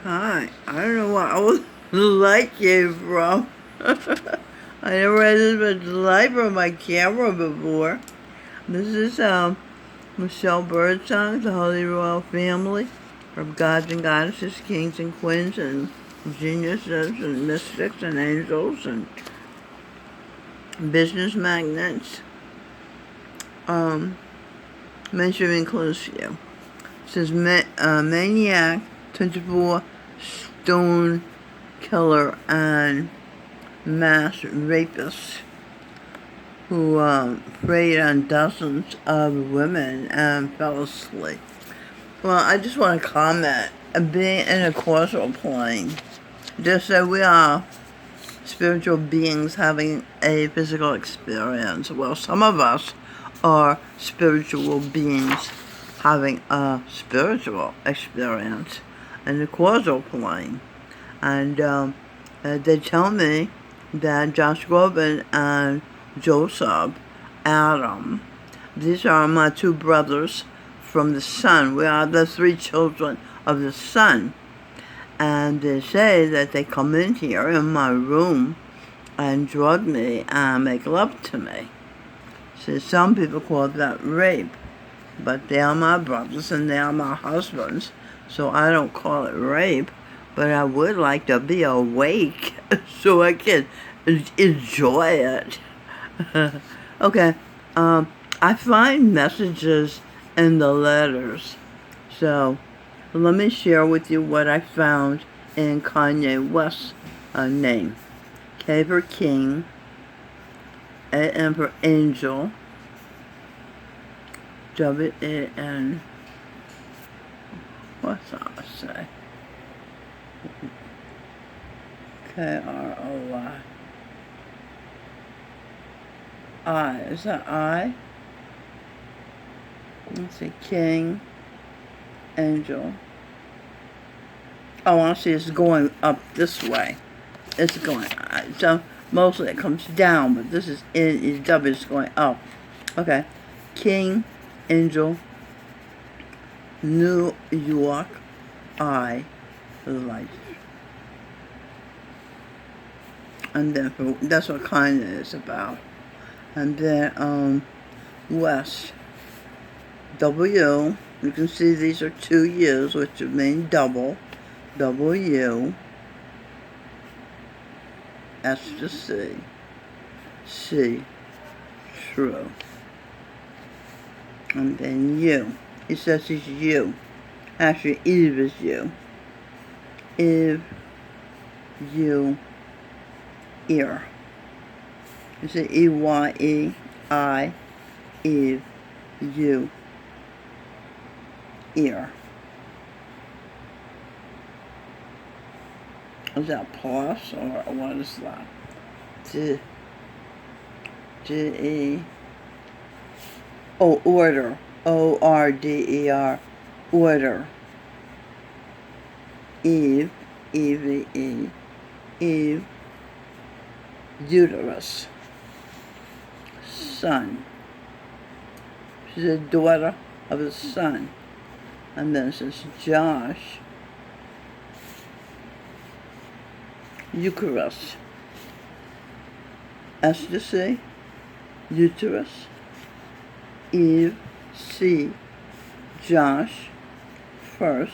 Hi. I don't know what I was light came from. I never had this much light from my camera before. This is Michelle Birdsong, the Holy Royal Family, from gods and goddesses, kings and queens, and geniuses, and mystics, and angels, and business magnates. Mention includes you. It says maniac, 24 stone killer, and mass rapist who preyed on dozens of women and fell asleep. Well, I just want to comment, being in a causal plane, just that we are spiritual beings having a physical experience. Well, some of us are spiritual beings having a spiritual experience in the causal plane. And they tell me that Josh Groban and Joseph Adam, these are my two brothers from the sun. We are the three children of the sun. And they say that they come in here in my room and drug me and make love to me. So some people call that rape, but they are my brothers and they are my husbands, so I don't call it rape, but I would like to be awake so I can enjoy it. Okay, I find messages in the letters, so let me share with you what I found in Kanye West's name. K for King, A-N for Angel, W-A-N, what's that I say? K-R-O-Y. I, is that I? Let's see, King, Angel. Oh, I see it's going up this way. It's going, so mostly it comes down, but this is in, W is going up. Okay, King, Angel, New York, I, Life. And then that's what kind is about. And then West, W, you can see these are 2 U's, which mean double. W, S to C, C, true. And then U, he says he's you. Actually, Eve is you. Eve, you, ear. You see E-Y-E, I, Eve, you, ear. Is that plus or what is that? D-E. Oh, order. O-R-D-E-R. Order. Eve. E-V-E. Eve. Uterus. Son. She's a daughter of the sun. And then it says Josh. Eucharist. S to C, uterus, Eve, C, Josh, first,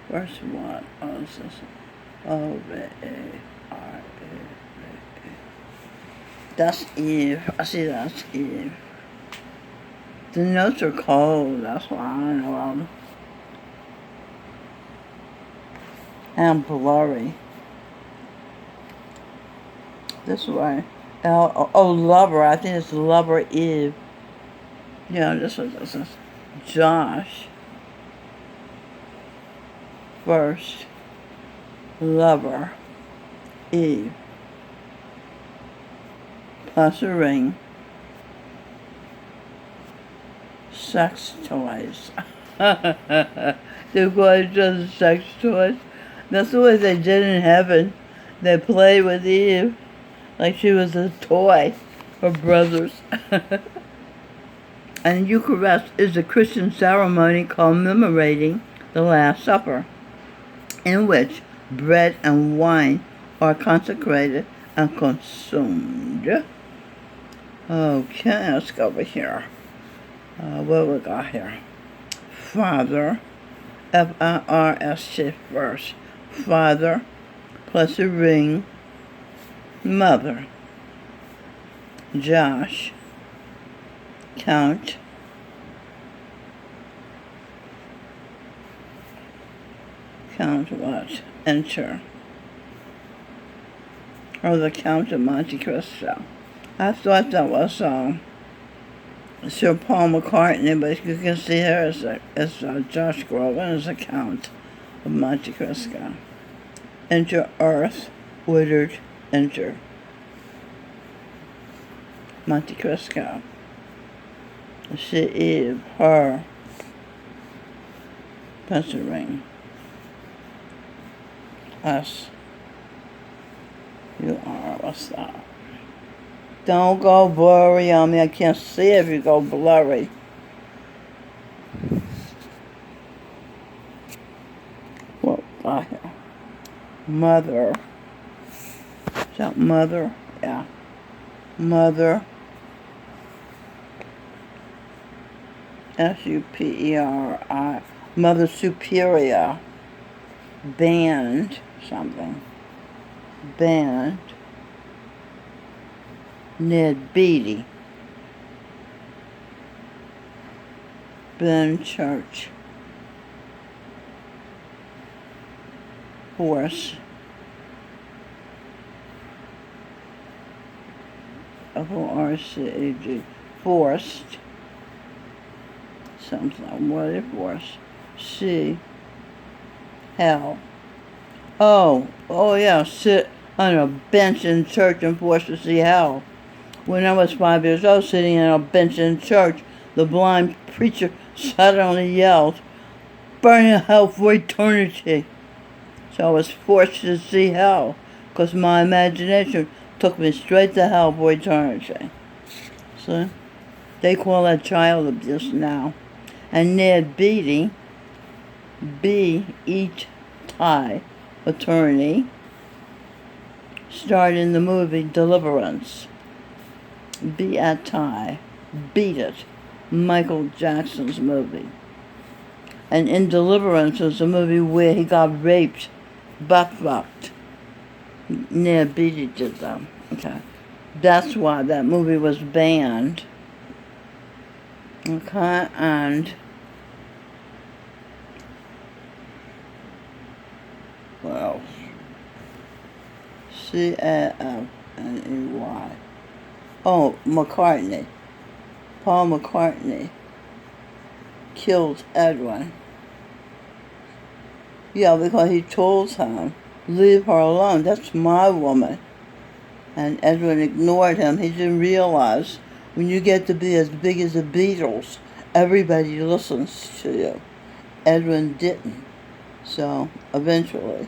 first what? Oh, this is O-V-A-R-E. That's Eve. I see that's Eve. The notes are cold, that's why I don't know. And blurry. This way. Lover. I think it's lover Eve. Yeah, this is Josh. First. Lover. Eve. Plus a ring. Sex toys. They're going to sex toys. That's the way they did in heaven. They played with Eve like she was a toy. Her brothers. And Eucharist is a Christian ceremony commemorating the Last Supper, in which bread and wine are consecrated and consumed. Okay, let's go over here. What we got here? Father, F-I-R-S-T first. Father plus a ring. Mother. Josh. Count. Count what? Enter. Or the Count of Monte Cristo. I thought that was Sir Paul McCartney, but you can see here as Josh Groban as a Count of Monte Cristo. Enter Earth, Woodard, enter. Monte Cristo. She, Eve, her, pencil ring. Us. You are, what's that? Don't go blurry on me. I can't see if you go blurry. What got here? Mother. Is that mother? Yeah. Mother. S-U-P-E-R-I. Mother Superior. Band. Something. Band. Ned Beatty. Ben Church. Horse. F-O-R-C-A-G. Forced. Something. What is forced? C. Hell. Oh yeah. Sit on a bench in church and forced to see hell. When I was 5 years old, sitting on a bench in church, the blind preacher suddenly yelled, "Burn in hell for eternity." So I was forced to see hell, because my imagination took me straight to hell for eternity. So they call that child abuse now. And Ned Beatty, B-E-T-I, attorney, starred in the movie Deliverance. B-A-T-I, Beat It, Michael Jackson's movie. And in Deliverance was a movie where he got raped, butt-fucked. Ned Beatty did that. Okay. That's why that movie was banned. Okay, and what else? C-A-F-N-E-Y. Oh, McCartney. Paul McCartney killed Edwin. Yeah, because he told him, "Leave her alone, that's my woman." And Edwin ignored him. He didn't realize when you get to be as big as the Beatles, everybody listens to you. Edwin didn't. So eventually,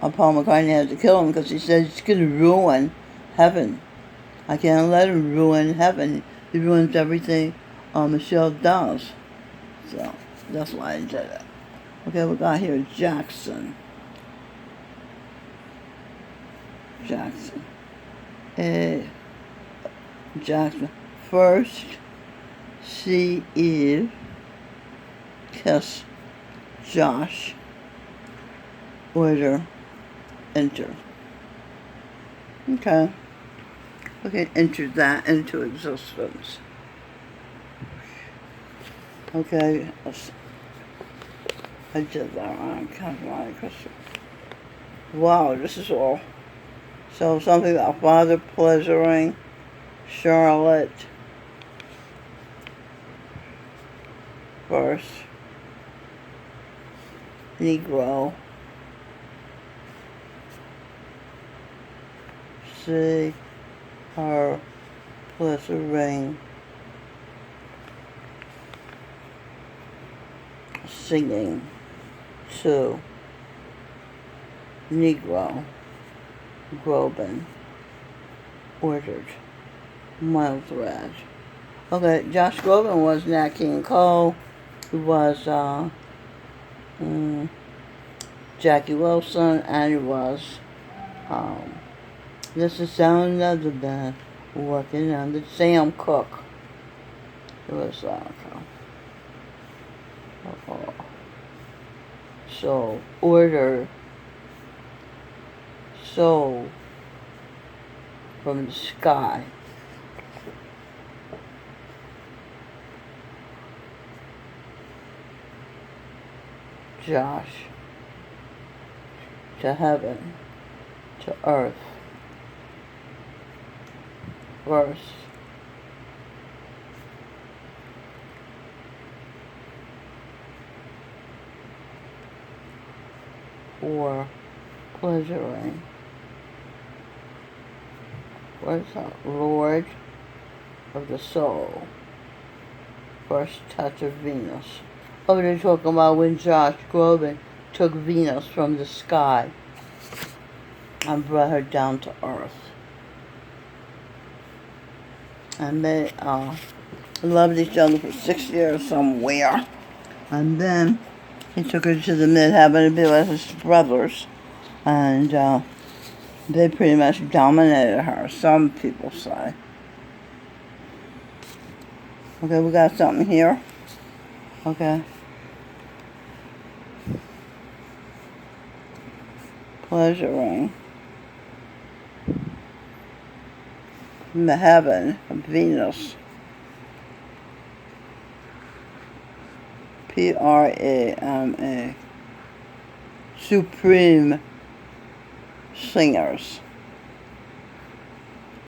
Paul McCartney had to kill him because he said he's going to ruin heaven. I can't let him ruin heaven. He ruins everything Michelle does. So that's why I did it. Okay, we got here Jackson. Jackson. Jackson. First, see Eve. Kiss Josh. Order. Enter. Okay. Okay, enter that into existence. Okay, I did that wrong. Wow, this is all. So something about father pleasuring, Charlotte, first, Negro, see her plus a ring, singing, two, Negro, Groban, ordered, mild red, Okay, Josh Groban was Nat King Cole. He was Jackie Wilson, and he was this is sound of the band working on the Sam Cooke. It was so order soul from the sky. Josh to heaven, to earth, verse, or pleasuring. Where's that? Lord of the soul, first touch of Venus. Oh, they're talking about when Josh Groban took Venus from the sky and brought her down to earth. And they loved each other for 6 years somewhere. And then he took her to the mid-heaven to be with his brothers. And they pretty much dominated her, some people say. Okay, we got something here. Okay. Pleasuring. In the heaven of Venus. Prama. Supreme singers.